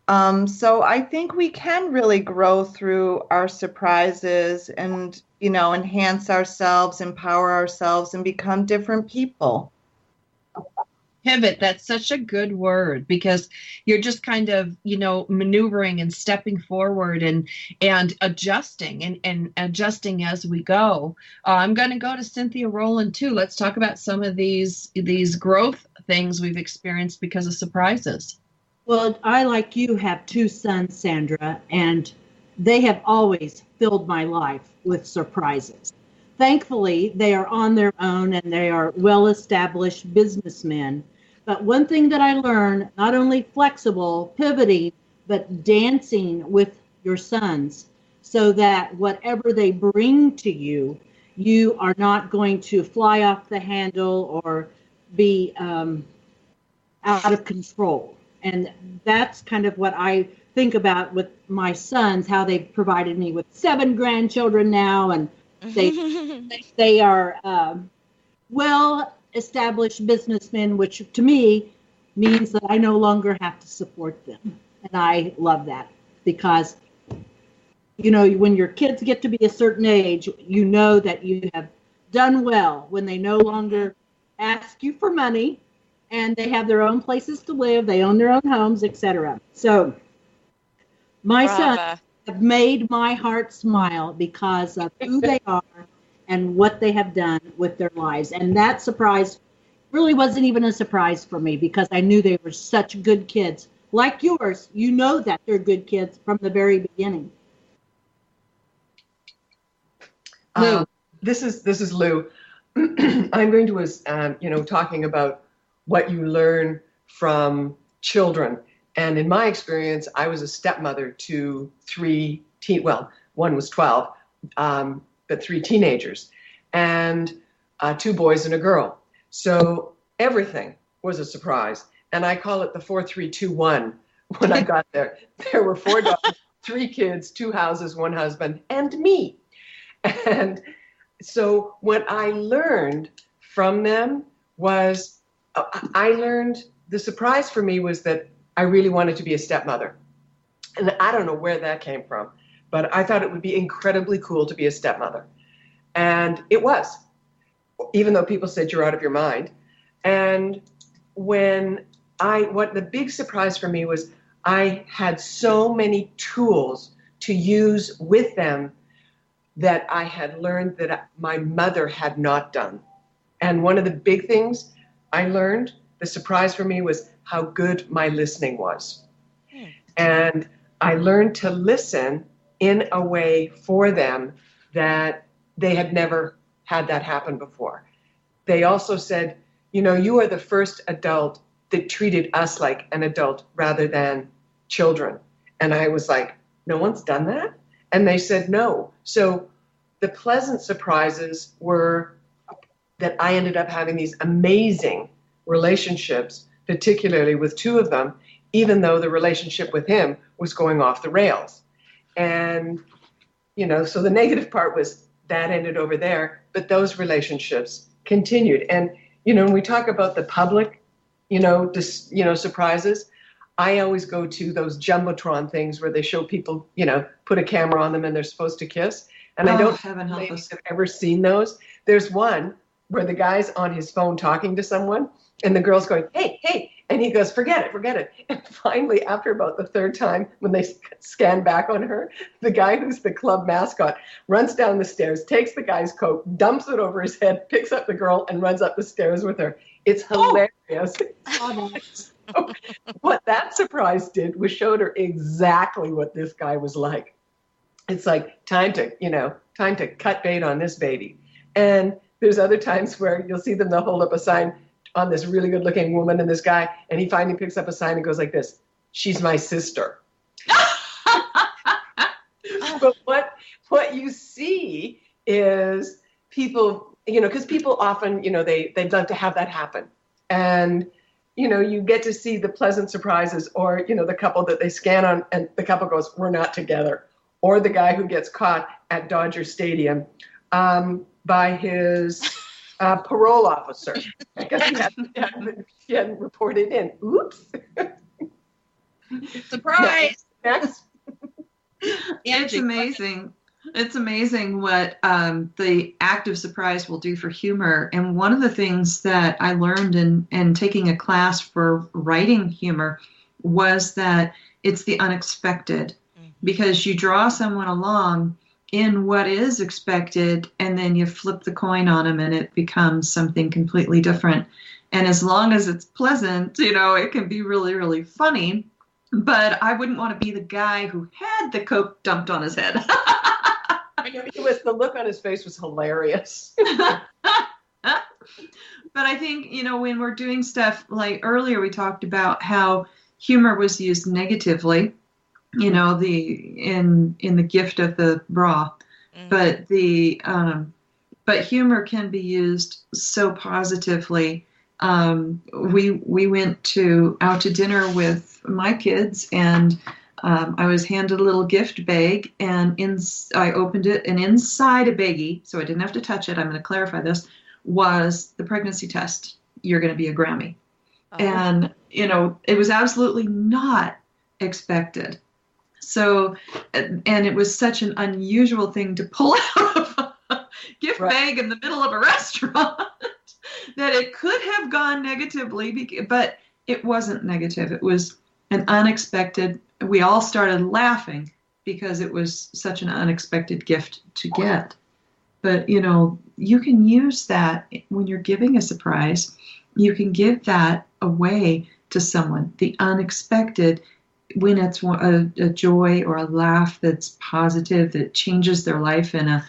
Speaker 10: So I think we can really grow through our surprises and, you know, enhance ourselves, empower ourselves, and become different people.
Speaker 2: Pivot, that's such a good word because you're just kind of, you know, maneuvering and stepping forward and adjusting and adjusting as we go. I'm going to go to Cynthia Rowland too. Let's talk about some of these growth things we've experienced because of surprises.
Speaker 5: Well, I, like you, have two sons, Sandra, and they have always filled my life with surprises. Thankfully, they are on their own and they are well-established businessmen. But one thing that I learned, not only flexible, pivoting, but dancing with your sons so that whatever they bring to you, you are not going to fly off the handle or be out of control. And that's kind of what I think about with my sons, how they've provided me with 7 grandchildren now, and they are well-established businessmen, which to me means that I no longer have to support them. And I love that because, you know, when your kids get to be a certain age, you know that you have done well when they no longer ask you for money and they have their own places to live, they own their own homes, etc. So my sons have made my heart smile because of who they are and what they have done with their lives. And that surprise really wasn't even a surprise for me because I knew they were such good kids. Like yours, you know that they're good kids from the very beginning.
Speaker 6: Lou, this is Lou. I'm going to talking about what you learn from children. And in my experience, I was a stepmother to 3 one was 12, but 3 teenagers, and 2 boys and a girl. So everything was a surprise. And I call it the 4-3-2-1 when I got there. There were 4 dogs, 3 kids, 2 houses, 1 husband, and me. And so what I learned from them was, the surprise for me was that I really wanted to be a stepmother. And I don't know where that came from, but I thought it would be incredibly cool to be a stepmother. And it was, even though people said you're out of your mind. And what the big surprise for me was I had so many tools to use with them that I had learned that my mother had not done. And one of the big things I learned, the surprise for me, was how good my listening was. And I learned to listen in a way for them that they had never had that happen before. They also said, you know, you are the first adult that treated us like an adult rather than children. And I was like, no one's done that? And they said no. So the pleasant surprises were that I ended up having these amazing relationships, particularly with 2 of them, even though the relationship with him was going off the rails. And, you know, so the negative part was that ended over there, but those relationships continued. And, you know, when we talk about the public, surprises, I always go to those Jumbotron things where they show people, put a camera on them and they're supposed to kiss. And I don't know if ladies have ever seen those. There's one where the guy's on his phone talking to someone and the girl's going, hey, hey. And he goes, forget it. And finally, after about the 3rd time, when they scan back on her, the guy who's the club mascot runs down the stairs, takes the guy's coat, dumps it over his head, picks up the girl, and runs up the stairs with her. It's hilarious. So what that surprise did was showed her exactly what this guy was like. It's like time to cut bait on this baby. And there's other times where you'll see them, they'll hold up a sign on this really good looking woman and this guy, and he finally picks up a sign and goes like this, she's my sister. But what you see is people, because people often, they'd love to have that happen. And, you get to see the pleasant surprises, or, the couple that they scan on and the couple goes, we're not together. Or the guy who gets caught at Dodger Stadium by his parole officer. I guess he hadn't reported in. Oops.
Speaker 2: Surprise.
Speaker 6: Next.
Speaker 4: It's amazing. It's amazing what the act of surprise will do for humor. And one of the things that I learned in taking a class for writing humor was that it's the unexpected, because you draw someone along in what is expected, and then you flip the coin on them and it becomes something completely different. And as long as it's pleasant, it can be really, really funny. But I wouldn't want to be the guy who had the Coke dumped on his head.
Speaker 6: The look on his face was hilarious.
Speaker 4: But I think, when we're doing stuff like earlier, we talked about how humor was used negatively, in the gift of the bra, but humor can be used so positively. we went out to dinner with my kids, and I was handed a little gift bag, and I opened it, and inside a baggie, so I didn't have to touch it, I'm going to clarify this, was the pregnancy test. You're going to be a Grammy. Oh. And, it was absolutely not expected. So, and it was such an unusual thing to pull out of a gift bag in the middle of a restaurant that it could have gone negatively, but it wasn't negative. It was an unexpected, we all started laughing because it was such an unexpected gift to get. But, you can use that when you're giving a surprise. You can give that away to someone, the unexpected, when it's a joy or a laugh that's positive, that changes their life in a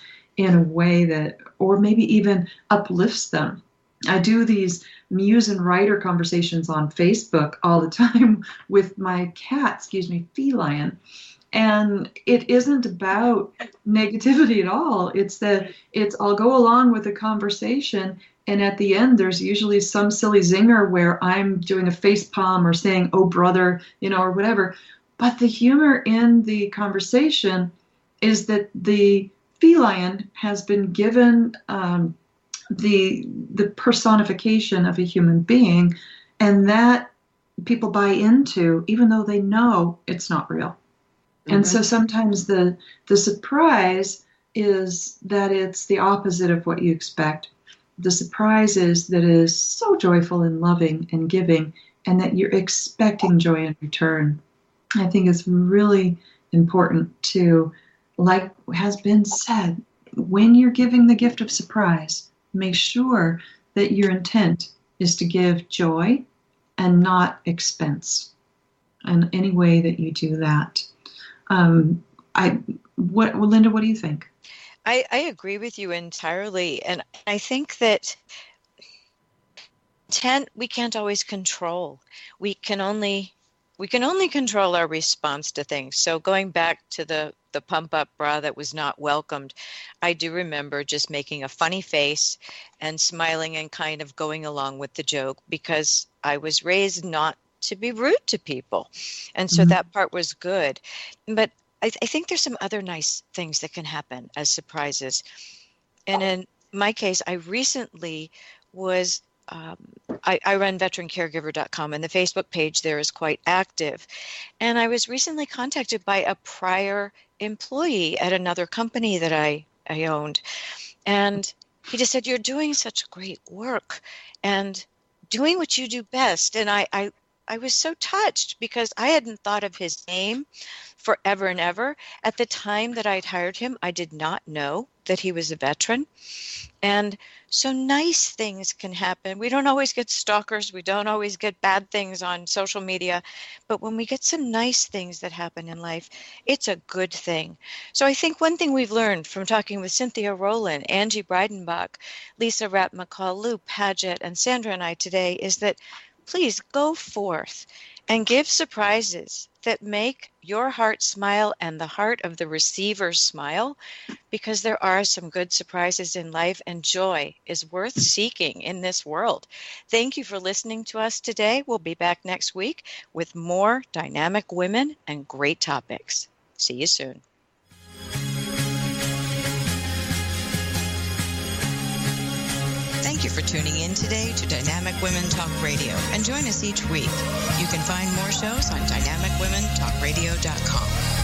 Speaker 4: way that, or maybe even uplifts them. I do these muse and writer conversations on Facebook all the time with my cat, Feline. And it isn't about negativity at all. I'll go along with the conversation, and at the end, there's usually some silly zinger where I'm doing a face palm or saying, "Oh, brother," or whatever. But the humor in the conversation is that the feline has been given the personification of a human being, and that people buy into, even though they know it's not real. Mm-hmm. And so sometimes the surprise is that it's the opposite of what you expect. The surprise is that it is so joyful and loving and giving, and that you're expecting joy in return. I think it's really important to, like has been said, when you're giving the gift of surprise, make sure that your intent is to give joy and not expense. And any way that you do that. Linda, what do you think?
Speaker 3: I agree with you entirely. And I think that intent we can't always control. We can only control our response to things. So going back to the pump up bra that was not welcomed, I do remember just making a funny face and smiling and kind of going along with the joke, because I was raised not to be rude to people. And so that part was good. But I think there's some other nice things that can happen as surprises. And in my case, I recently was, I run veterancaregiver.com, and the Facebook page there is quite active. And I was recently contacted by a prior employee at another company that I owned. And he just said, "You're doing such great work and doing what you do best." And I was so touched, because I hadn't thought of his name forever and ever. At the time that I'd hired him, I did not know that he was a veteran. And so nice things can happen. We don't always get stalkers. We don't always get bad things on social media. But when we get some nice things that happen in life, it's a good thing. So I think one thing we've learned from talking with Cynthia Rowland, Angie Breidenbach, Lisa Rapp-McCall, Lou Padgett, and Sandra and I today is that please go forth and give surprises that make your heart smile and the heart of the receiver smile, because there are some good surprises in life, and joy is worth seeking in this world. Thank you for listening to us today. We'll be back next week with more dynamic women and great topics. See you soon. Thank you for tuning in today to Dynamic Women Talk Radio, and join us each week. You can find more shows on dynamicwomentalkradio.com.